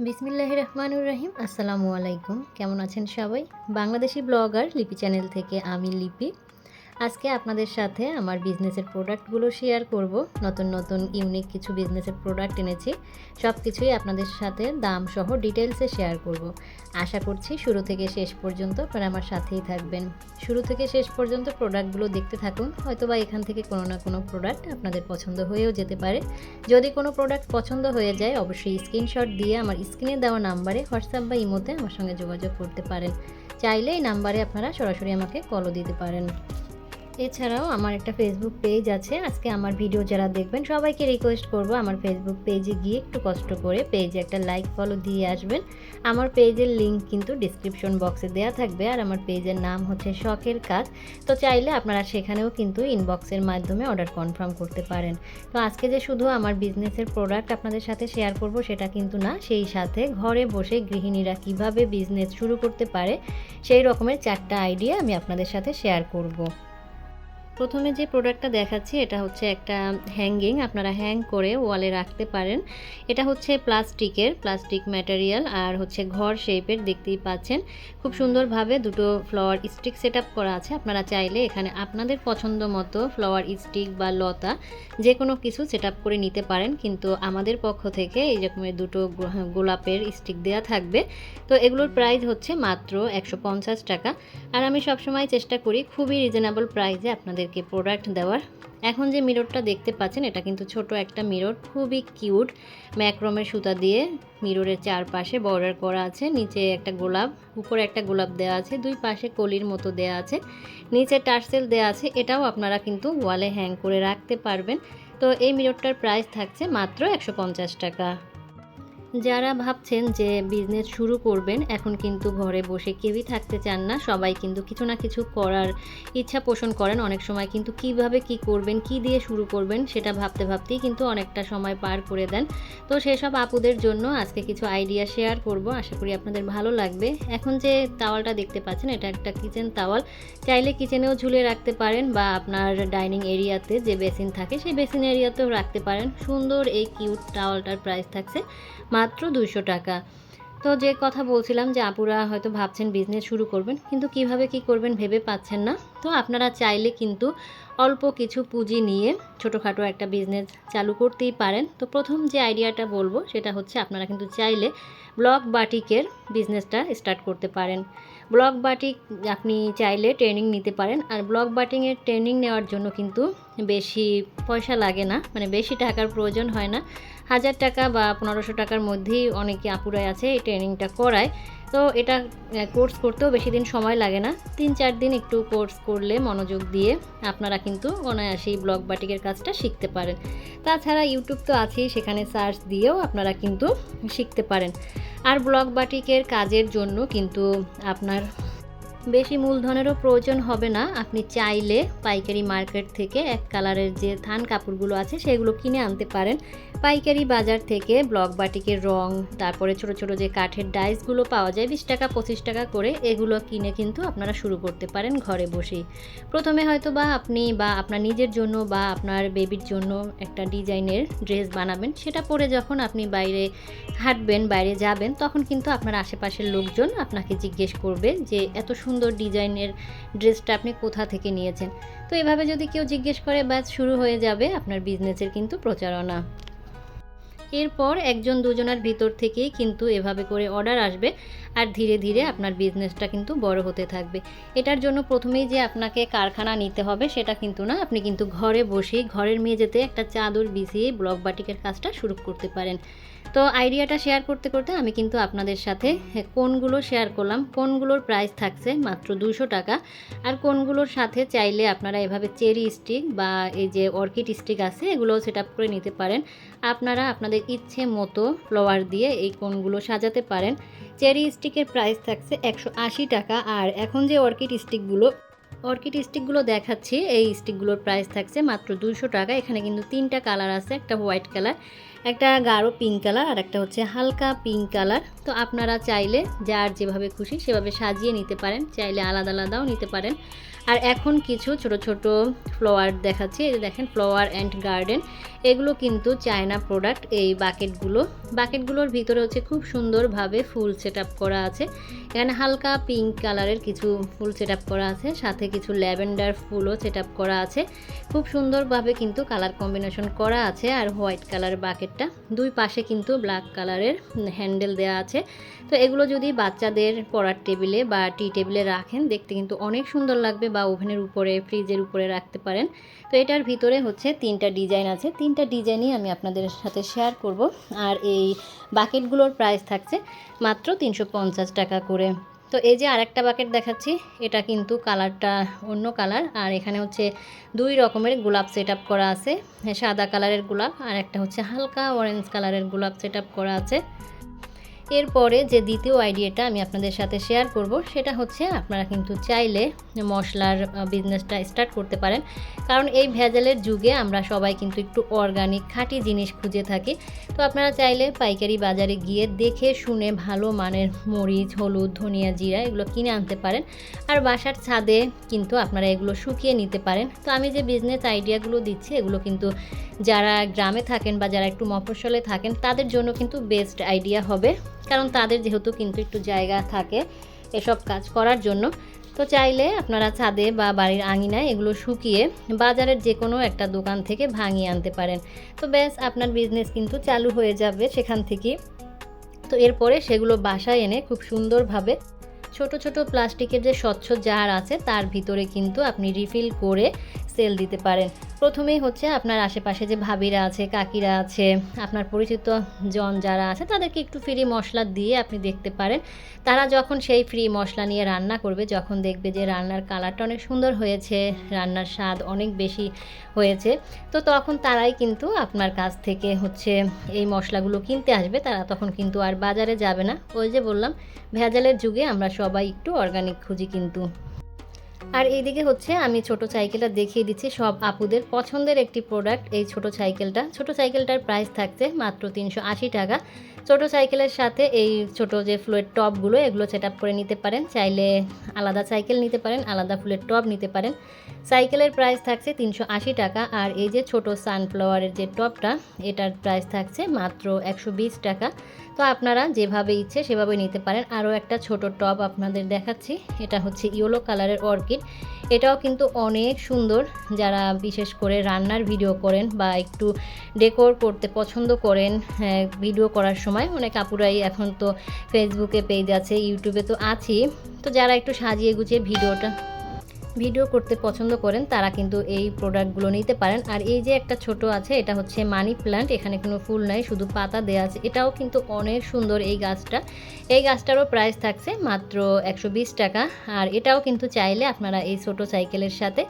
বিসমিল্লাহির রহমানির রহিম। আসসালামু আলাইকুম। কেমন আছেন সবাই? বাংলাদেশি ব্লগার লিপি চ্যানেল থেকে আমি লিপি। আজকে আপনাদের সাথে আমার বিজনেসের প্রোডাক্টগুলো শেয়ার করব। নতুন নতুন ইউনিক কিছু বিজনেসের প্রোডাক্ট এনেছি। সব কিছুই আপনাদের সাথে দাম সহ ডিটেলসে শেয়ার করব। আশা করছি শুরু থেকে শেষ পর্যন্ত আপনারা আমার সাথেই থাকবেন। শুরু থেকে শেষ পর্যন্ত প্রোডাক্টগুলো দেখতে থাকুন। হয়তোবা এখান থেকে কোনো না কোনো প্রোডাক্ট আপনাদের পছন্দ হয়েও যেতে পারে। যদি কোনো প্রোডাক্ট পছন্দ হয়ে যায় অবশ্যই স্ক্রিনশট দিয়ে আমার স্ক্রিনে দেওয়া নাম্বারে হোয়াটসঅ্যাপ বা ইমোতে আমার সঙ্গে যোগাযোগ করতে পারেন। চাইলে এই নাম্বারে আপনারা সরাসরি আমাকে কলও দিতে পারেন। এছাড়াও আমার একটা ফেসবুক পেজ আছে। আজকে আমার ভিডিও যারা দেখবেন সবাইকে রিকোয়েস্ট করব আমার ফেসবুক পেজে গিয়ে একটু কষ্ট করে পেজে একটা লাইক ফলো দিয়ে আসবেন। আমার পেজের লিংক কিন্তু ডিসক্রিপশন বক্সে দেওয়া থাকবে। আর আমার পেজের নাম হচ্ছে শখের কাজ। তো চাইলে আপনারা সেখানেও কিন্তু ইনবক্সের মাধ্যমে অর্ডার কনফার্ম করতে পারেন। তো আজকে যে শুধু আমার বিজনেসের প্রোডাক্ট আপনাদের সাথে শেয়ার করব সেটা কিন্তু না, সেই সাথে ঘরে বসে গৃহিণীরা কিভাবে বিজনেস শুরু করতে পারে সেই রকমের 4টা আইডিয়া আমি আপনাদের সাথে শেয়ার করব। প্রথমে যে প্রোডাক্টটা দেখাচ্ছি এটা হচ্ছে একটা হ্যাঙ্গিং, আপনারা হ্যাং করে ওয়ালে রাখতে পারেন। এটা হচ্ছে প্লাস্টিক ম্যাটেরিয়াল আর হচ্ছে ঘর শেপের, দেখতেই পাচ্ছেন খুব সুন্দরভাবে দুটো ফ্লাওয়ার স্টিক সেট আপ করা আছে। আপনারা চাইলে এখানে আপনাদের পছন্দ মতো ফ্লাওয়ার স্টিক বা লতা যে কোনো কিছু সেট আপ করে নিতে পারেন, কিন্তু আমাদের পক্ষ থেকে এই রকমের দুটো গোলাপের স্টিক দেওয়া থাকবে। তো এগুলোর প্রাইস হচ্ছে মাত্র 150 টাকা। আর আমি সবসময় চেষ্টা করি খুবই রিজনেবল প্রাইসে আপনাদেরকে প্রোডাক্ট দেওয়ার। এখন যে মিররটা দেখতে পাচ্ছেন এটা কিন্তু ছোট একটা মিরর, খুবই কিউট। ম্যাক্রমের সুতা দিয়ে মিররের চারপাশে বর্ডার করা আছে, নিচে একটা গোলাপ, উপরে একটা গোলাপ দেওয়া আছে, দুই পাশে কলির মতো দেওয়া আছে, নিচে টার্সেল দেওয়া আছে। এটাও আপনারা কিন্তু ওয়ালে হ্যাং করে রাখতে পারবেন। তো এই মিররটার প্রাইস থাকছে মাত্র 150 টাকা। যারা ভাবছেন যে বিজনেস শুরু করবেন, এখন কিন্তু ঘরে বসে কেউই থাকতে চান না, সবাই কিন্তু কিছু না কিছু করার ইচ্ছা পোষণ করেন। অনেক সময় কিন্তু কিভাবে কি করবেন, কি দিয়ে শুরু করবেন সেটা ভাবতে ভাবতেই কিন্তু অনেকটা সময় পার করে দেন। তো সেসব আপুদের জন্য আজকে কিছু আইডিয়া শেয়ার করব, আশা করি আপনাদের ভালো লাগবে। এখন যে তাওয়ালটা দেখতে পাচ্ছেন এটা একটা কিচেন তাওয়াল, চাইলে কিচেনেও ঝুলে রাখতে পারেন বা আপনার ডাইনিং এরিয়াতে যে বেসিন থাকে সেই বেসিন এরিয়াতেও রাখতে পারেন। সুন্দর এই কিউট টাওয়ালটার প্রাইস থাকছে মাত্র 200 টাকা। তো যে কথা বলছিলাম যে আপুরা হয়তো ভাবছেন বিজনেস শুরু করবেন, কিন্তু কিভাবে কি করবেন ভেবে পাচ্ছেন না। তো আপনারা চাইলে কিন্তু অল্প কিছু পুঁজি নিয়ে ছোটোখাটো একটা বিজনেস চালু করতেই পারেন। তো প্রথম যে আইডিয়াটা বলবো সেটা হচ্ছে আপনারা কিন্তু চাইলে ব্লক বাটিকের বিজনেসটা স্টার্ট করতে পারেন। ব্লক বাটিক আপনি চাইলে ট্রেনিং নিতে পারেন। আর ব্লক বাটিংয়ের ট্রেনিং নেওয়ার জন্য কিন্তু বেশি পয়সা লাগে না, মানে বেশি টাকার প্রয়োজন হয় না। 1000 টাকা বা 1500 টাকার মধ্যেই অনেকে আপুরাই আছে এই ট্রেনিংটা করায়। তো এটা কোর্স করতেও বেশি দিন সময় লাগে না, 3-4 দিন একটু কোর্স করলে মনোযোগ দিয়ে আপনারা কিন্তু অনায়াসেই ব্লক বাটিকের কাজটা শিখতে পারেন। তাছাড়া ইউটিউব তো আছেই, সেখানে সার্চ দিয়েও আপনারা কিন্তু শিখতে পারেন। আর ব্লক বাটিকের কাজের জন্য কিন্তু আপনার বেশি মূলধনেরও প্রয়োজন হবে না। আপনি চাইলে পাইকারি মার্কেট থেকে এক কালারের যে থান কাপড়গুলো আছে সেগুলো কিনে আনতে পারেন। পাইকারি বাজার থেকে ব্লক বাটিকের রং, তারপরে ছোট ছোট যে কাঠের ডাইসগুলো পাওয়া যায় 20 টাকা 25 টাকা করে, এগুলো কিনে কিন্তু আপনারা শুরু করতে পারেন ঘরে বসেই। প্রথমে হয়তো বা আপনি বা আপনার নিজের জন্য বা আপনার বেবির জন্য একটা ডিজাইনের ড্রেস বানাবেন, সেটা পরে যখন আপনি বাইরে হাঁটবেন, বাইরে যাবেন, তখন কিন্তু আপনার আশেপাশের লোকজন আপনাকে জিজ্ঞেস করবে যে এত সুন্দর ডিজাইনের ড্রেসটা আপনি কোথা থেকে নিয়েছেন। তো এভাবে যদি কেউ জিজ্ঞেস করে, ব্যাস শুরু হয়ে যাবে আপনার বিজনেসের কিন্তু প্রচারণা। এরপর একজন দুজনের ভিতর থেকেই কিন্তু এভাবে করে অর্ডার আসবে, আর ধীরে ধীরে আপনার বিজনেসটা কিন্তু বড় হতে থাকবে। এটার জন্য প্রথমেই যে আপনাকে কারখানা নিতে হবে সেটা কিন্তু না, আপনি কিন্তু ঘরে বসেই ঘরের মেঝেতে একটা চাদর বিছিয়ে ব্লক বাটিকের কাজটা শুরু করতে পারেন। তো আইডিয়াটা শেয়ার করতে করতে আমি কিন্তু আপনাদের সাথে কোনগুলো শেয়ার করলাম, কোনগুলোর প্রাইস থাকছে মাত্র 200 টাকা, আর কোনগুলোর সাথে চাইলে আপনারা এভাবে চেরি স্টিক বা এই যে অর্কিড স্টিক আছে এগুলোও সেট আপ করে নিতে পারেন। আপনারা আপনাদের ইচ্ছে মতো ফ্লাওয়ার দিয়ে এই কোনগুলো সাজাতে পারেন। চেরি স্টিকের প্রাইস থাকছে 180 টাকা। আর এখন যে অর্কিড স্টিকগুলো দেখাচ্ছি, এই স্টিকগুলোর প্রাইস থাকছে মাত্র 200 টাকা। এখানে কিন্তু 3টা কালার আছে, একটা হোয়াইট কালার, একটা গাঢ় পিঙ্ক কালার আর একটা হচ্ছে হালকা পিঙ্ক কালার। তো আপনারা চাইলে যার যেভাবে খুশি সেভাবে সাজিয়ে নিতে পারেন, চাইলে আলাদা আলাদাও নিতে পারেন। আর এখন কিছু ছোট ছোট ফ্লাওয়ার দেখাচ্ছি, এই যে দেখেন ফ্লাওয়ার অ্যান্ড গার্ডেন, এগুলো কিন্তু চায়না প্রোডাক্ট। এই বাকেটগুলোর ভিতরে হচ্ছে খুব সুন্দরভাবে ফুল সেট আপ করা আছে। এখানে হালকা পিঙ্ক কালারের কিছু ফুল সেট আপ করা আছে, সাথে কিছু ল্যাভেন্ডার ফুলও সেট আপ করা আছে। খুব সুন্দরভাবে কিন্তু কালার কম্বিনেশন করা আছে। আর হোয়াইট কালার বাকেটটা, দুই পাশে কিন্তু ব্ল্যাক কালারের হ্যান্ডেল দেওয়া আছে। তো এগুলো যদি বাচ্চাদের পড়ার টেবিলে বা টি টেবিলে রাখেন, দেখতে কিন্তু অনেক সুন্দর লাগবে, বা ওভেনের উপরে, ফ্রিজের উপরে রাখতে পারেন। তো এটার ভিতরে হচ্ছে 3টা ডিজাইন আছে, 3টা ডিজাইনই আমি আপনাদের সাথে শেয়ার করব। আর এই বাকেটগুলোর প্রাইস থাকছে মাত্র 350 টাকা করে। তো এই যে আরেকটা বাকেট দেখাচ্ছি, এটা কিন্তু কালারটা অন্য কালার। আর এখানে হচ্ছে 2 রকমের গোলাপ সেট আপ করা আছে, সাদা কালারের গোলাপ আর একটা হচ্ছে হালকা অরেঞ্জ কালারের গোলাপ সেট আপ করা আছে। এরপরে যে দ্বিতীয় আইডিয়াটা আমি আপনাদের সাথে শেয়ার করব, সেটা হচ্ছে আপনারা কিন্তু চাইলে মশলার বিজনেসটা স্টার্ট করতে পারেন। কারণ এই ভেজালের যুগে আমরা সবাই কিন্তু একটু অর্গানিক খাঁটি জিনিস খুঁজে থাকি। তো আপনারা চাইলে পাইকারি বাজারে গিয়ে দেখে শুনে ভালো মানের মরিচ, হলুদ, ধনিয়া, জিরা এগুলো কিনে আনতে পারেন। আর বাসার ছাদে কিন্তু আপনারা এগুলো শুকিয়ে নিতে পারেন। তো আমি যে বিজনেস আইডিয়াগুলো দিচ্ছি, এগুলো কিন্তু যারা গ্রামে থাকেন বা যারা একটু মফস্বলে থাকেন তাদের জন্য কিন্তু বেস্ট আইডিয়া হবে। কারণ তাদের যেহেতু কিন্তু একটু জায়গা থাকে এসব কাজ করার জন্য। তো চাইলে আপনারা ছাদে বা বাড়ির আঙিনায় এগুলো শুকিয়ে বাজারের যে কোনো একটা দোকান থেকে ভাঙিয়ে আনতে পারেন। তো ব্যাস আপনার বিজনেস কিন্তু চালু হয়ে যাবে সেখান থেকে। তো এরপরে সেগুলো বাসায় এনে খুব সুন্দরভাবে ছোট ছোট প্লাস্টিকের যে স্বচ্ছ জার আছে তার ভিতরে কিন্তু আপনি রিফিল করে সেল দিতে পারেন। প্রথমেই হচ্ছে আপনার আশেপাশে যে ভাবিরা আছে, কাকিরা আছে, আপনার পরিচিত জন যারা আছে তাদেরকে একটু ফ্রি মশলা দিয়ে আপনি দেখতে পারেন। তারা যখন সেই ফ্রি মশলা নিয়ে রান্না করবে, যখন দেখবে যে রান্নার কালারটা অনেক সুন্দর হয়েছে, রান্নার স্বাদ অনেক বেশি হয়েছে, তো তখন তারাই কিন্তু আপনার কাছ থেকে হচ্ছে এই মশলাগুলো কিনতে আসবে। তারা তখন কিন্তু আর বাজারে যাবে না। ওই যে বললাম, ভেজালের যুগে আমরা সবাই একটু অর্গানিক খুঁজি কিন্তু। আর এইদিকে হচ্ছে আমি ছোট সাইকেলটা দেখিয়ে দিচ্ছি, সব আপুদের পছন্দের একটি প্রোডাক্ট এই ছোট সাইকেলটার প্রাইস থাকছে মাত্র 380 টাকা। ছোট সাইকেলের সাথে এই ছোট যে ফুলের টবগুলো, এগুলো সেট আপ করে নিতে পারেন। চাইলে আলাদা সাইকেল নিতে পারেন, আলাদা ফুলের টব নিতে পারেন। সাইকেলের প্রাইস থাকছে 380 টাকা। আর এই যে ছোট সানফ্লাওয়ারের যে টবটা, এটার প্রাইস থাকছে মাত্র 120 টাকা। তো আপনারা যেভাবে ইচ্ছে সেভাবে নিতে পারেন। আরও একটা ছোট টব আপনাদের দেখাচ্ছি, এটা হচ্ছে ইয়েলো কালারের অর্কিড। এটাও কিন্তু অনেক সুন্দর। যারা বিশেষ করে রান্নার ভিডিও করেন বা একটু ডেকোর করতে পছন্দ করেন, ভিডিও করার সময় অনেক আপুরাই এখন তো ফেসবুকে পেজ আছে, ইউটিউবে তো আছেই। তো যারা একটু সাজিয়ে গুছিয়ে ভিডিও করতে পছন্দ করেন তারা কিন্তু এই প্রোডাক্টগুলো নিতে পারেন। আর এই যে একটা ছোট আছে, এটা হচ্ছে মানি প্ল্যান্ট, এখানে কোনো ফুল নাই, শুধু পাতা দেওয়া আছে। এটাও কিন্তু অনেক সুন্দর এই গাছটারও প্রাইস থাকছে মাত্র 120 টাকা। আর এটাও কিন্তু চাইলে আপনারা এই ছোট সাইকেলের সাথে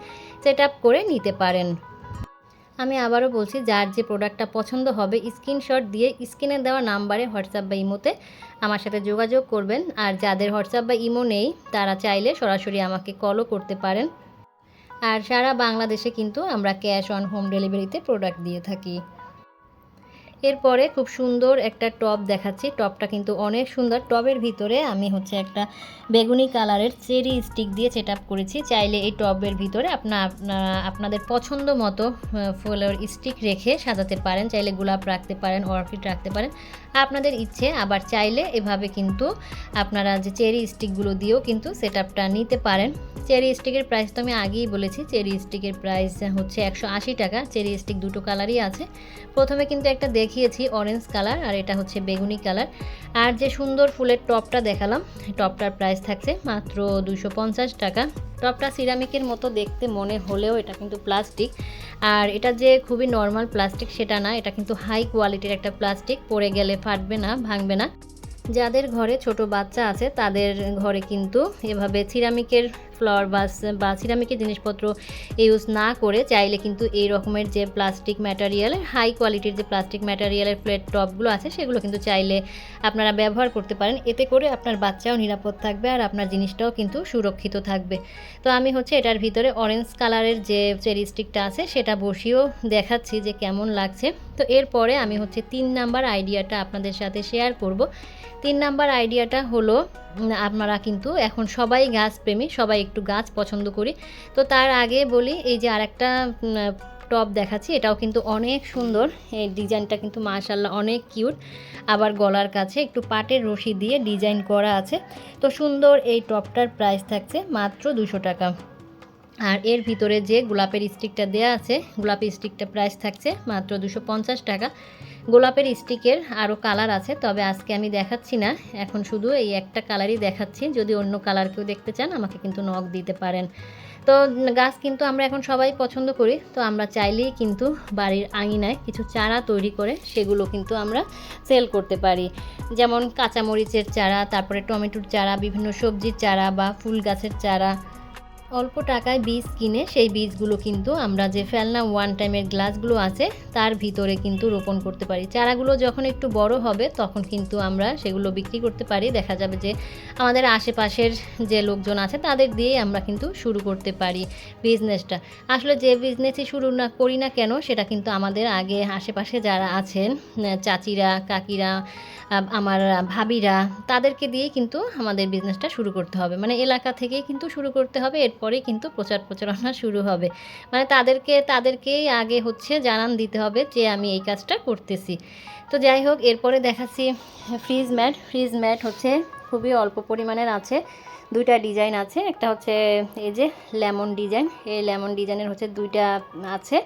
সেট আপ করে নিতে পারেন। আমি আবারও বলছি, যার যে প্রোডাক্টটা পছন্দ হবে স্ক্রিনশট দিয়ে স্ক্রিনে দেওয়া নাম্বারে হোয়াটসঅ্যাপ বা ইমোতে আমার সাথে যোগাযোগ করবেন। আর যাদের হোয়াটসঅ্যাপ বা ইমো নেই তারা চাইলে সরাসরি আমাকে কলও করতে পারেন। আর সারা বাংলাদেশে কিন্তু আমরা ক্যাশ অন হোম ডেলিভারিতে প্রোডাক্ট দিয়ে থাকি। এরপরে খুব সুন্দর একটা টব দেখাচ্ছি, টবটা কিন্তু অনেক সুন্দর। টবের ভিতরে আমি হচ্ছে একটা বেগুনি কালারের চেরি স্টিক দিয়ে সেট আপ করেছি। চাইলে এই টবের ভিতরে আপনাদের পছন্দ মতো ফুলের স্টিক রেখে সাজাতে পারেন। চাইলে গোলাপ রাখতে পারেন, অর্কিড রাখতে পারেন, আপনাদের ইচ্ছে। আবার চাইলে এভাবে কিন্তু আপনারা যে চেরি স্টিকগুলো দিয়েও কিন্তু সেট আপটা নিতে পারেন। চেরি স্টিকের প্রাইস তো আমি আগেই বলেছি, চেরি স্টিকের প্রাইস হচ্ছে 180 টাকা। চেরি স্টিক দুটো কালারই আছে। প্রথমে কিন্তু একটা দেখিয়েছি অরেঞ্জ কালার, আর এটা হচ্ছে বেগুনি কালার। আর যে সুন্দর ফুলের টপটা দেখালাম, টপটার প্রাইস থাকছে মাত্র 250 টাকা। টপটা সিরামিকের মতো দেখতে মনে হলেও এটা কিন্তু প্লাস্টিক। আর এটা যে খুবই নর্মাল প্লাস্টিক সেটা না, এটা কিন্তু হাই কোয়ালিটির একটা প্লাস্টিক, পড়ে গেলে ফাটবে না, ভাঙবে না। যাদের ঘরে ছোট বাচ্চা আছে তাদের ঘরে কিন্তু এভাবে সিরামিকের ফ্লাওয়ার ভাস বা সিরামিকের জিনিসপত্র ইউজ না করে চাইলে কিন্তু এই রকমের যে প্লাস্টিক ম্যাটেরিয়ালের হাই কোয়ালিটির যে প্লাস্টিক ম্যাটেরিয়ালের প্লেট টপগুলো আছে সেগুলো কিন্তু চাইলে আপনারা ব্যবহার করতে পারেন। এতে করে আপনার বাচ্চাও নিরাপদ থাকবে আর আপনার জিনিসটাও কিন্তু সুরক্ষিত থাকবে। তো আমি হচ্ছে এটার ভিতরে অরেঞ্জ কালারের যে চেরি স্টিকটা আছে সেটা বসিয়েও দেখাচ্ছি যে কেমন লাগছে। তো এরপরে আমি হচ্ছে 3 নাম্বার আইডিয়াটা আপনাদের সাথে শেয়ার করব। 3 নাম্বার আইডিয়াটা হলো আপনারা কিন্তু এখন সবাই গাছপ্রেমী, সবাই একটু গাছ পছন্দ করি। তো তার আগে বলি, এই যে আরেকটা টপ দেখাচ্ছি, এটাও কিন্তু অনেক সুন্দর। এই ডিজাইনটা কিন্তু মাশাআল্লাহ অনেক কিউট। আবার গলার কাছে একটু পাটের রশি দিয়ে ডিজাইন করা আছে। তো সুন্দর এই টপটার প্রাইস থাকছে মাত্র 200 টাকা। আর এর ভিতরে যে গোলাপের স্টিকটা দেওয়া আছে, গোলাপের স্টিকটা প্রাইস থাকছে মাত্র 250 টাকা। গোলাপের স্টিকের আরও কালার আছে, তবে আজকে আমি দেখাচ্ছি না, এখন শুধু এই একটা কালারই দেখাচ্ছি। যদি অন্য কালার কেউ দেখতে চান আমাকে কিন্তু নক দিতে পারেন। তো গাছ কিন্তু আমরা এখন সবাই পছন্দ করি। তো আমরা চাইলেই কিন্তু বাড়ির আঙিনায় কিছু চারা তৈরি করে সেগুলো কিন্তু আমরা সেল করতে পারি। যেমন কাঁচামরিচের চারা, তারপরে টমেটোর চারা, বিভিন্ন সবজির চারা বা ফুল গাছের চারা। অল্প টাকায় বীজ কিনে সেই বীজগুলো কিন্তু আমরা যে ফেলনা ওয়ান টাইমের গ্লাসগুলো আছে তার ভিতরে কিন্তু রোপণ করতে পারি। চারাগুলো যখন একটু বড় হবে তখন কিন্তু আমরা সেগুলো বিক্রি করতে পারি। দেখা যাবে যে আমাদের আশেপাশের যে লোকজন আছে তাদের দিয়েই আমরা কিন্তু শুরু করতে পারি বিজনেসটা। আসলে যে বিজনেসই শুরু না করি না কেন, সেটা কিন্তু আমাদের আগে আশেপাশে যারা আছেন, চাচিরা, কাকিরা, আমার ভাবিরা, তাদেরকে দিয়েই কিন্তু আমাদের বিজনেসটা শুরু করতে হবে। মানে এলাকা থেকেই কিন্তু শুরু করতে হবে, এরপরেই কিন্তু প্রচারণা শুরু হবে। মানে তাদেরকেই আগে হচ্ছে জানান দিতে হবে যে আমি এই কাজটা করতেছি। তো যাই হোক, এরপরে দেখাচ্ছি ফ্রিজ ম্যাট হচ্ছে খুবই অল্প পরিমাণের আছে। 2টা ডিজাইন আছে, একটা হচ্ছে এই যে লেমন ডিজাইন, এই লেমন ডিজাইনের হচ্ছে 2টা আছে।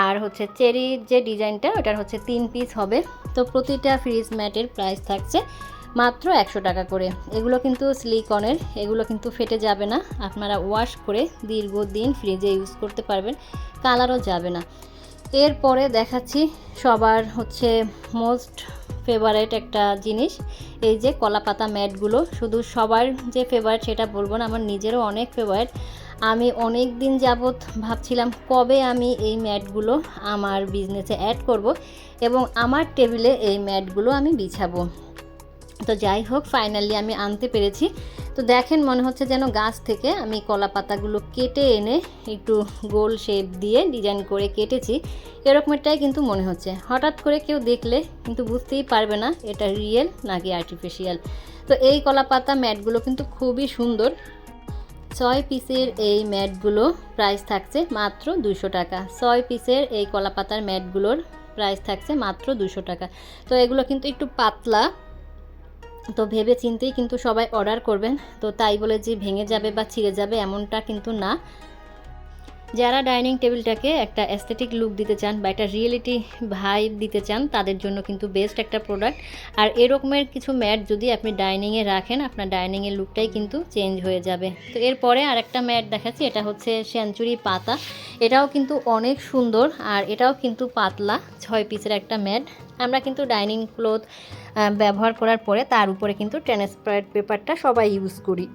আর হচ্ছে চেরির যে ডিজাইনটা ওটার হচ্ছে 3 পিস হবে। তো প্রতিটা ফ্রিজ ম্যাটের প্রাইস থাকছে মাত্র 100 টাকা করে। এগুলো কিন্তু সিলিকনের, এগুলো কিন্তু ফেটে যাবে না। আপনারা ওয়াশ করে দীর্ঘদিন ফ্রিজে ইউজ করতে পারবেন, কালারও যাবে না। এরপরে দেখাচ্ছি সবার হচ্ছে মোস্ট ফেভারেট একটা জিনিস, এই যে কলাপাতা ম্যাটগুলো। শুধু সবার যে ফেভারিট সেটা বলবো না, আমার নিজেরও অনেক ফেভারিট। আমি অনেক দিন যাবৎ ভাবছিলাম কবে আমি এই ম্যাটগুলো আমার বিজনেসে অ্যাড করব এবং আমার টেবিলে এই ম্যাটগুলো আমি বিছাবো। তো যাই হোক, ফাইনালি আমি আনতে পেরেছি। তো দেখেন, মনে হচ্ছে যেন গাছ থেকে আমি কলা পাতাগুলো কেটে এনে একটু গোল শেপ দিয়ে ডিজাইন করে কেটেছি, এরকমটাই কিন্তু মনে হচ্ছে। হঠাৎ করে কেউ দেখলে কিন্তু বুঝতেই পারবে না এটা রিয়েল নাকি আর্টিফিশিয়াল। তো এই কলা পাতা ম্যাটগুলো কিন্তু খুবই সুন্দর। 6 পিসের এই ম্যাটগুলো প্রাইস থাকছে মাত্র 200 টাকা। 6 পিসের এই কলা পাতার ম্যাটগুলোর প্রাইস থাকছে মাত্র 200 টাকা। তো এগুলো কিন্তু একটু পাতলা, তো ভেবে চিন্তেই কিন্তু সবাই অর্ডার করবেন। তো তাই বলে যে ভেঙে যাবে বা ছিঁড়ে যাবে এমনটা কিন্তু না। যারা ডাইনিং টেবিলটাকে একটা অ্যাস্থেটিক লুক দিতে চান বা একটা রিয়েলিটি ভাইব দিতে চান, তাদের জন্য কিন্তু বেস্ট একটা প্রোডাক্ট। আর এরকমের কিছু ম্যাট যদি আপনি ডাইনিংয়ে রাখেন, আপনার ডাইনিংয়ের লুকটাই কিন্তু চেঞ্জ হয়ে যাবে। তো এরপরে আরেকটা ম্যাট দেখাচ্ছি, এটা হচ্ছে সেঞ্চুরি পাতা। এটাও কিন্তু অনেক সুন্দর আর এটাও কিন্তু পাতলা। 6 পিসের একটা ম্যাট। আমরা কিন্তু ডাইনিং ক্লথ ব্যবহার করার পরে তার উপরে কিন্তু ট্রান্সপারেন্ট পেপারটা সবাই ইউজ করি।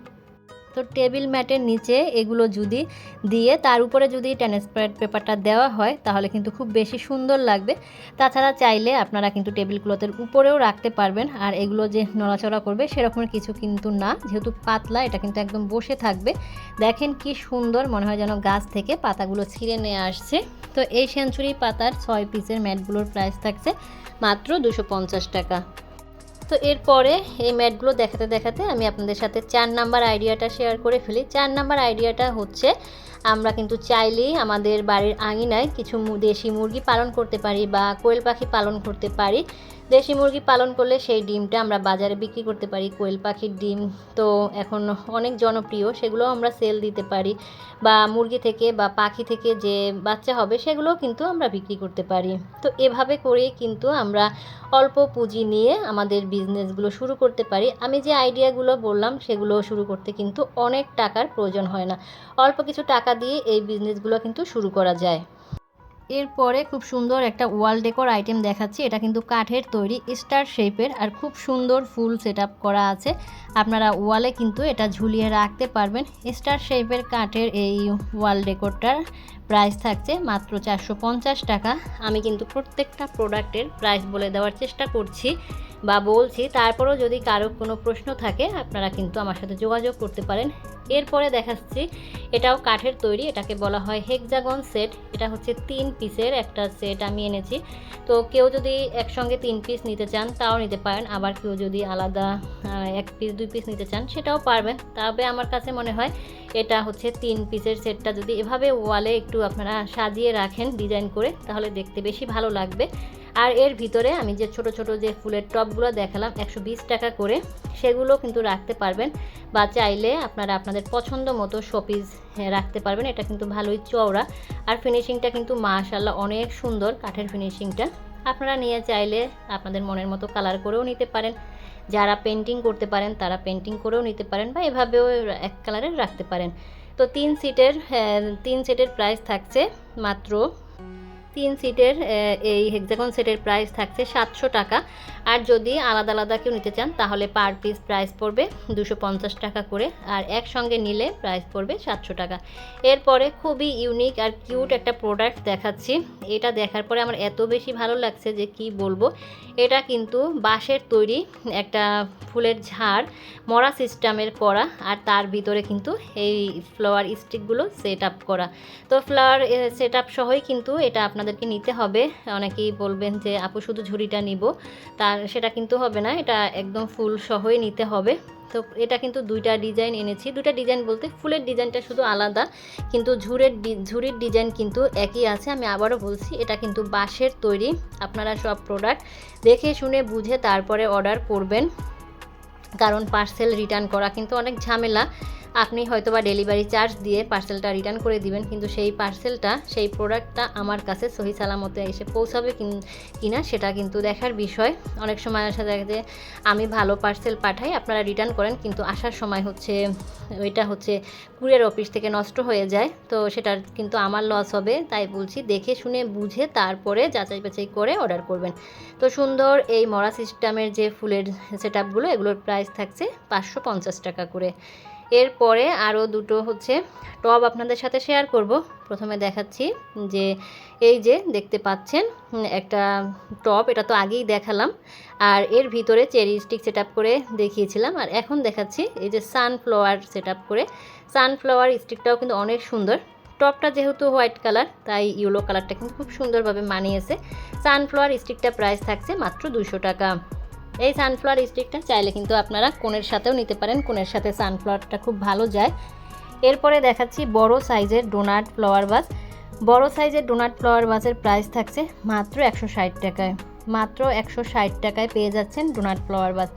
তো টেবিল ম্যাটের নিচে এগুলো যদি দিয়ে তার উপরে যদি ট্রান্সপারেন্ট পেপারটা দেওয়া হয় তাহলে কিন্তু খুব বেশি সুন্দর লাগবে। তাছাড়া চাইলে আপনারা কিন্তু টেবিল ক্লথের উপরেও রাখতে পারবেন। আর এগুলো যে নড়াচড়া করবে সেরকমের কিছু কিন্তু না, যেহেতু পাতলা, এটা কিন্তু একদম বসে থাকবে। দেখেন কি সুন্দর, মনে হয় যেন গাছ থেকে পাতাগুলো ছিঁড়ে নিয়ে আসছে। তো এই সেঞ্চুরি পাতার 6 পিসের ম্যাটগুলোর প্রাইস থাকছে মাত্র 250 টাকা। তো এরপরে এই ম্যাটগুলো দেখাতে দেখাতে আমি আপনাদের সাথে 4 নাম্বার আইডিয়াটা শেয়ার করে ফেলি। 4 নাম্বার আইডিয়াটা হচ্ছে, আমরা কিন্তু চাইলেই আমাদের বাড়ির আঙিনায় কিছু দেশি মুরগি পালন করতে পারি বা কোয়েল পাখি পালন করতে পারি। দেশি মুরগি পালন করলে সেই ডিমটা আমরা বাজারে বিক্রি করতে পারি। কোয়েল পাখির ডিম তো এখন অনেক জনপ্রিয়, সেগুলোও আমরা সেল দিতে পারি। বা মুরগি থেকে বা পাখি থেকে যে বাচ্চা হবে সেগুলোও কিন্তু আমরা বিক্রি করতে পারি। তো এভাবে করেই কিন্তু আমরা অল্প পুঁজি নিয়ে আমাদের বিজনেসগুলো শুরু করতে পারি। আমি যে আইডিয়াগুলো বললাম সেগুলো শুরু করতে কিন্তু অনেক টাকার প্রয়োজন হয় না, অল্প কিছু টাকা দিয়ে এই বিজনেসগুলো কিন্তু শুরু করা যায়। এরপরে খুব সুন্দর একটা ওয়াল ডেকোর আইটেম দেখাচ্ছি। এটা কিন্তু কাঠের তৈরি, স্টার শেপের, আর খুব সুন্দর ফুল সেটআপ করা আছে। আপনারা ওয়ালে কিন্তু এটা ঝুলিয়ে রাখতে পারবেন। স্টার শেপের কাঠের এই ওয়াল ডেকোরটার প্রাইস থাকছে মাত্র 450 টাকা। আমি কিন্তু প্রত্যেকটা প্রোডাক্টের প্রাইস বলে দেওয়ার চেষ্টা করছি বা বলছি, তারপরেও যদি কারো কোনো প্রশ্ন থাকে আপনারা কিন্তু আমার সাথে যোগাযোগ করতে পারেন। এরপরে দেখাচ্ছি, এটাও কাঠের তৈরি, এটাকে বলা হয় হেক্সাগন সেট। এটা হচ্ছে 3 পিসের একটা সেট আমি এনেছি। তো কেউ যদি একসঙ্গে 3 পিস নিতে চান তাও নিতে পারেন, আবার কেউ যদি আলাদা 1 পিস 2 পিস নিতে চান সেটাও পারবেন। তবে আমার কাছে মনে হয় এটা হচ্ছে 3 পিসের সেটটা যদি এভাবে ওয়ালে একটু আপনারা সাজিয়ে রাখেন ডিজাইন করে, তাহলে দেখতে বেশি ভালো লাগবে। আর এর ভিতরে আমি যে ছোট ছোট যে ফুলের টপগুলো দেখালাম 120 টাকা করে, সেগুলো কিন্তু রাখতে পারবেন, বা চাইলে আপনারা আপনাদের পছন্দ মতো শোপিস রাখতে পারবেন। এটা কিন্তু ভালোই চওড়া, আর ফিনিশিংটা কিন্তু মাশাআল্লাহ অনেক সুন্দর কাঠের ফিনিশিংটা। আপনারা নিয়ে চাইলে আপনাদের মনের মতো কালার করেও নিতে পারেন। যারা পেন্টিং করতে পারেন তারা পেন্টিং করেও নিতে পারেন, বা এভাবেও এক কালারের রাখতে পারেন। তো 3 সেটের প্রাইস থাকছে মাত্র 3 সিটের এই হেক্সাগন সেটের প্রাইস থাকছে 700 টাকা। আর যদি আলাদা আলাদা কেউ নিতে চান তাহলে পার পিস প্রাইস পড়বে 250 টাকা করে, আর একসঙ্গে নিলে প্রাইস পড়বে 700 টাকা। এরপরে খুবই ইউনিক আর কিউট একটা প্রোডাক্ট দেখাচ্ছি। এটা দেখার পরে আমার এত বেশি ভালো লাগছে যে কি বলবো। এটা কিন্তু বাঁশের তৈরি একটা ফুলের ঝাড়, মরা সিস্টেমের করা, আর তার ভিতরে কিন্তু এই ফ্লাওয়ার স্টিকগুলো সেট আপ করা। তো ফ্লাওয়ার সেট আপ সহই কিন্তু এটা আপনাদেরকে নিতে হবে। অনেকেই বলবেন যে আপু শুধু ঝুড়িটা নিব, তার সেটা কিন্তু হবে না, এটা একদম ফুল সহই নিতে হবে। তো এটা কিন্তু 2টা ডিজাইন এনেছি। 2টা ডিজাইন বলতে ফুলের ডিজাইনটা শুধু আলাদা, কিন্তু ঝুড়ির ডিজাইন কিন্তু একই আছে। আমি আবারও বলছি, এটা কিন্তু বাঁশের তৈরি। আপনারা সব প্রোডাক্ট দেখে শুনে বুঝে তারপরে অর্ডার করবেন, কারণ পার্সেল রিটার্ন করা কিন্তু অনেক ঝামেলা। আপনি হয়তোবা ডেলিভারি চার্জ দিয়ে পার্সেলটা রিটার্ন করে দিবেন, কিন্তু সেই প্রোডাক্টটা আমার কাছে সহি সালামতে এসে পৌঁছাবে কিনা সেটা কিন্তু দেখার বিষয়। অনেক সময় আসা যায় যে আমি ভালো পার্সেল পাঠাই, আপনারা রিটার্ন করেন, কিন্তু আসার সময় ওইটা হচ্ছে কুরিয়ার অফিস থেকে নষ্ট হয়ে যায়। তো সেটার কিন্তু আমার লস হবে। তাই বলছি, দেখে শুনে বুঝে তারপরে যাচাই বাছাই করে অর্ডার করবেন। তো সুন্দর এই মরা সিস্টেমের যে ফুলের সেটআপগুলো, এগুলোর প্রাইস থাকছে 550 টাকা করে। এরপরে আরও দুটো হচ্ছে টব আপনাদের সাথে শেয়ার করব। প্রথমে দেখাচ্ছি যে এই যে দেখতে পাচ্ছেন একটা টব, এটা তো আগেই দেখালাম, আর এর ভিতরে চেরি স্টিক সেট আপ করে দেখিয়েছিলাম। আর এখন দেখাচ্ছি এই যে সানফ্লাওয়ার সেট আপ করে। সানফ্লাওয়ার স্টিকটাও কিন্তু অনেক সুন্দর। টপটা যেহেতু হোয়াইট কালার, তাই ইয়েলো কালারটা কিন্তু খুব সুন্দরভাবে মানিয়েছে। সানফ্লাওয়ার স্টিকটা প্রাইস থাকছে মাত্র 200 টাকা। এই সানফ্লাওয়ার স্টিকটা চাইলে কিন্তু আপনারা কোণের সাথেও নিতে পারেন, কোণের সাথে সানফ্লাওয়ারটা খুব ভালো যায়। এরপরে দেখাচ্ছি বড় সাইজের ডোনাট ফ্লাওয়ার ভাস। বড় সাইজের ডোনাট ফ্লাওয়ার ভাসের প্রাইস থাকছে মাত্র 160 টাকায়। মাত্র 160 টাকায় পেয়ে যাচ্ছেন ডোনাট ফ্লাওয়ার ভাস।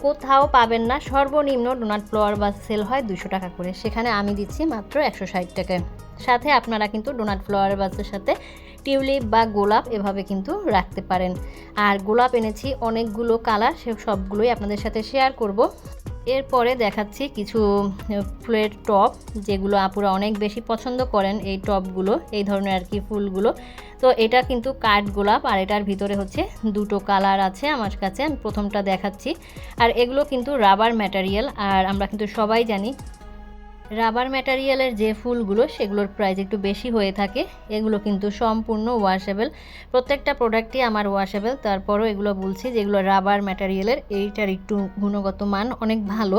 কোথাও পাবেন না, সর্বনিম্ন ডোনাট ফ্লাওয়ার ভাস সেল হয় 200 টাকা করে, সেখানে আমি দিচ্ছি মাত্র 160 টাকায়। সাথে আপনারা কিন্তু ডোনাট ফ্লাওয়ার ভাসের সাথে টিউলিপ বা গোলাপ এভাবে কিন্তু রাখতে পারেন। আর গোলাপ এনেছি অনেকগুলো কালার, সবগুলোই আপনাদের সাথে শেয়ার করব। এরপরে দেখাচ্ছি কিছু ফুলের টব, যেগুলো আপুরা অনেক বেশি পছন্দ করেন, এই টবগুলো, এই ধরনের আর কি ফুলগুলো। তো এটা কিন্তু কাঠ গোলাপ, আর এটার ভিতরে হচ্ছে 2টো কালার আছে আমার কাছে। আমি প্রথমটা দেখাচ্ছি। আর এগুলো কিন্তু রাবার ম্যাটেরিয়াল, আর আমরা কিন্তু সবাই জানি রাবার ম্যাটেরিয়ালের যে ফুলগুলো সেগুলোর প্রাইস একটু বেশি হয়ে থাকে। এগুলো কিন্তু সম্পূর্ণ ওয়াশেবল, প্রত্যেকটা প্রোডাক্টই আমার ওয়াশেবল। তারপরও এগুলো বলছি যেগুলো রাবার ম্যাটেরিয়ালের, এইটার একটু গুণগত মান অনেক ভালো।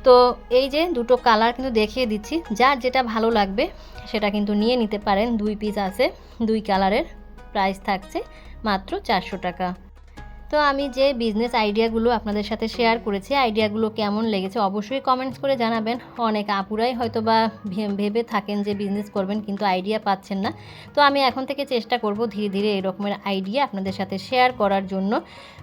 তো এই যে 2টো কালার কিন্তু দেখিয়ে দিচ্ছি, যার যেটা ভালো লাগবে সেটা কিন্তু নিয়ে নিতে পারেন। 2 পিস আছে 2 কালারের, প্রাইস থাকছে মাত্র 400 টাকা। তো আমি যে বিজনেস আইডিয়াগুলো আপনাদের সাথে শেয়ার করেছি, আইডিয়াগুলো কেমন লেগেছে অবশ্যই কমেন্টস করে জানাবেন। অনেক আপুরাই হয়তো বা ভেবে থাকেন যে বিজনেস করবেন কিন্তু আইডিয়া পাচ্ছেন না। তো আমি এখন থেকে চেষ্টা করব ধীরে ধীরে এই রকমের আইডিয়া আপনাদের সাথে শেয়ার করার জন্য।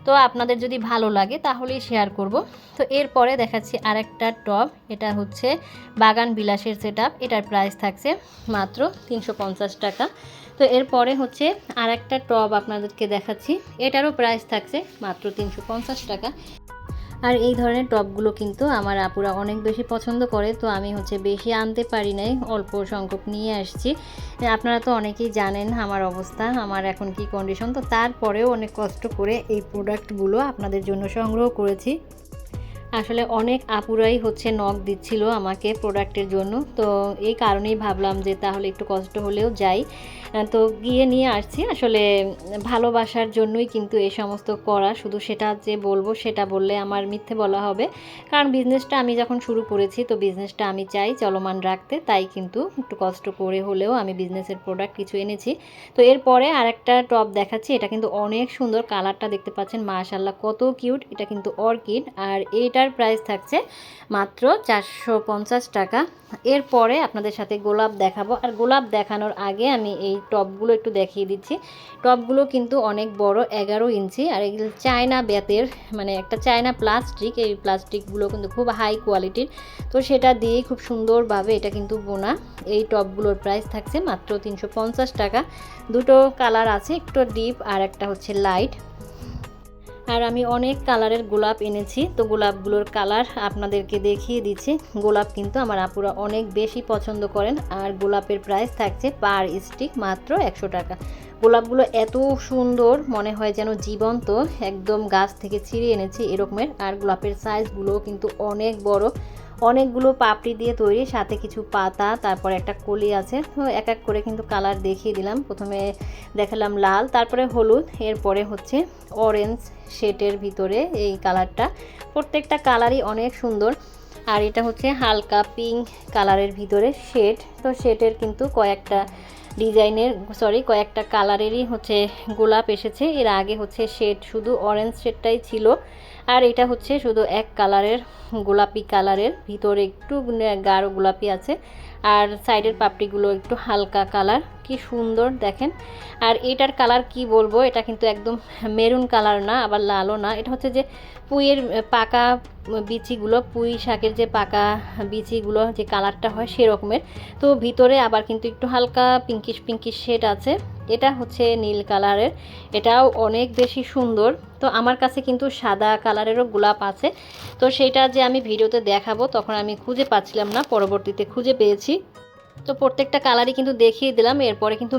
তো আপনাদের যদি ভালো লাগে তাহলেই শেয়ার করব। তো এরপরে দেখাচ্ছি আরেকটা টব, এটা হচ্ছে বাগান বিলাসের সেটআপ। এটার প্রাইস থাকছে মাত্র 350 টাকা। তো এরপরে হচ্ছে আরেকটা টব আপনাদেরকে দেখাচ্ছি, এটারও প্রাইস থাকছে মাত্র 350 টাকা। আর এই ধরনের টপগুলো কিন্তু আমার আপুরা অনেক বেশি পছন্দ করে, তো আমি বেশি আনতে পারি নাই, অল্প সংখ্যক নিয়ে আসছি। আপনারা তো অনেকেই জানেন আমার অবস্থা, আমার এখন কি কন্ডিশন, তো তারপরেও অনেক কষ্ট করে এই প্রোডাক্টগুলো আপনাদের জন্য সংগ্রহ করেছি। আসলে অনেক আপুরাই নক দিচ্ছিল আমাকে প্রোডাক্টের জন্য, তো এই কারণেই ভাবলাম যে তাহলে একটু কষ্ট হলেও যাই, তো গিয়ে নিয়ে আসছি। আসলে ভালোবাসার জন্যই কিন্তু এই সমস্ত করা, শুধু সেটা যে বলবো সেটা বললে আমার মিথ্যে বলা হবে, কারণ বিজনেসটা আমি যখন শুরু করেছি তো বিজনেসটা আমি চাই চলমান রাখতে, তাই কিন্তু একটু কষ্ট করে হলেও আমি বিজনেসের প্রোডাক্ট কিছু এনেছি। তো এরপরে আরেকটা টপ দেখাচ্ছি, এটা কিন্তু অনেক সুন্দর, কালারটা দেখতে পাচ্ছেন মাশাআল্লাহ কত কিউট, এটা কিন্তু অর্কিড, আর এইটার প্রাইস থাকছে মাত্র 450 টাকা। এরপরে আপনাদের সাথে গোলাপ দেখাবো, আর গোলাপ দেখানোর আগে আমি এই টপগুলো একটু দেখিয়ে দিচ্ছি। টপগুলো কিন্তু অনেক বড়, 11 ইঞ্চি, আর এগুলো চায়না বেতের, মানে একটা চায়না প্লাস্টিক, এই প্লাস্টিকগুলো কিন্তু খুব হাই কোয়ালিটির, তো সেটা দিয়েই খুব সুন্দরভাবে এটা কিন্তু বোনা। এই টপগুলোর প্রাইস থাকছে মাত্র 350 টাকা। দুটো কালার আছে, একটু ডিপ আর একটা লাইট। আর আমি অনেক কালারের গোলাপ এনেছি, তো গোলাপগুলোর কালার আপনাদেরকে দেখিয়ে দিচ্ছি। গোলাপ কিন্তু আমার আপুরা অনেক বেশি পছন্দ করেন, আর গোলাপের প্রাইস থাকছে পার স্টিক মাত্র 100 টাকা। গোলাপগুলো এত সুন্দর, মনে হয় যেন জীবন্ত, একদম গাছ থেকে ছিঁড়ে এনেছি এরকমের। আর গোলাপের সাইজগুলো কিন্তু অনেক বড়, অনেকগুলো পাপড়ি দিয়ে তৈরি, সাথে কিছু পাতা, তারপরে একটা কলি আছে। তো এক এক করে কিন্তু কালার দেখিয়ে দিলাম। প্রথমে দেখালাম লাল, তারপরে হলুদ, এরপরে অরেঞ্জ শেডের ভিতরে এই কালারটা। প্রত্যেকটা কালারই অনেক সুন্দর। আর এটা হালকা পিঙ্ক কালারের ভিতরে শেড। তো শেডের কিন্তু কয়েকটা কালারেরই গোলাপ এসেছে। এর আগে শেড শুধু অরেঞ্জ শেডটাই ছিল, আর এটা শুধু এক কালারের, গোলাপি কালারের ভিতরে একটু গাঢ় গোলাপি আছে, আর সাইডের পাপড়িগুলো একটু হালকা কালার। কি সুন্দর দেখেন। আর এটার কালার কি বলবো, এটা কিন্তু একদম মেরুন কালার না, আবার লালও না, এটা যে পুঁইয়ের পাকা বিচিগুলো, পুঁই শাকের যে পাকা বিচিগুলো যে কালারটা হয় সেরকমের। তো ভিতরে আবার কিন্তু একটু হালকা পিঙ্কিশ পিঙ্কিশ শেড আছে। এটা নীল কালারের, এটাও অনেক বেশি সুন্দর। তো আমার কাছে কিন্তু সাদা কালারেরও গোলাপ আছে, তো সেটা যে আমি ভিডিওতে দেখাবো তখন আমি খুঁজে পাচ্ছিলাম না, পরবর্তীতে খুঁজে পেয়েছি। তো প্রত্যেকটা কালারই কিন্তু দেখিয়ে দিলাম। এরপরে কিন্তু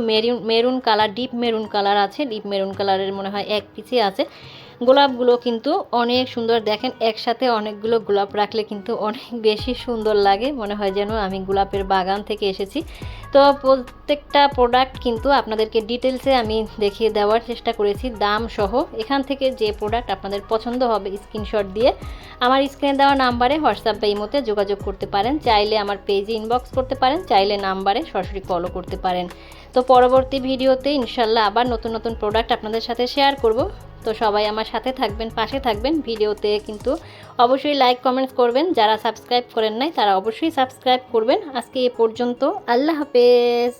maroon colour, deep maroon colour আছে, ডিপ মেরুন কালারের মনে হয় এক পিসই আছে। গোলাপগুলো কিন্তু অনেক সুন্দর, দেখেন একসাথে অনেকগুলো গোলাপ রাখলে কিন্তু অনেক বেশি সুন্দর লাগে, মনে হয় যেন আমি গোলাপের বাগান থেকে এসেছি। তো প্রত্যেকটা প্রোডাক্ট কিন্তু আপনাদেরকে ডিটেলসে আমি দেখিয়ে দেওয়ার চেষ্টা করেছি, দাম সহ। এখান থেকে যে প্রোডাক্ট আপনাদের পছন্দ হবে স্ক্রিনশট দিয়ে আমার স্ক্রিনে দেওয়া নাম্বারে হোয়াটসঅ্যাপ বা ইমোতে যোগাযোগ করতে পারেন, চাইলে আমার পেজে ইনবক্স করতে পারেন, চাইলে নাম্বারে সরাসরি কলও করতে পারেন। তো পরবর্তী ভিডিওতে ইনশাল্লাহ আবার নতুন নতুন প্রোডাক্ট আপনাদের সাথে শেয়ার করব। তো সবাই আমার সাথে থাকবেন, পাশে থাকবেন। ভিডিওতে কিন্তু অবশ্যই লাইক কমেন্টস করবেন, যারা সাবস্ক্রাইব করেন নাই তারা অবশ্যই সাবস্ক্রাইব করবেন। আজকে এ পর্যন্ত, আল্লাহ হাফেজ।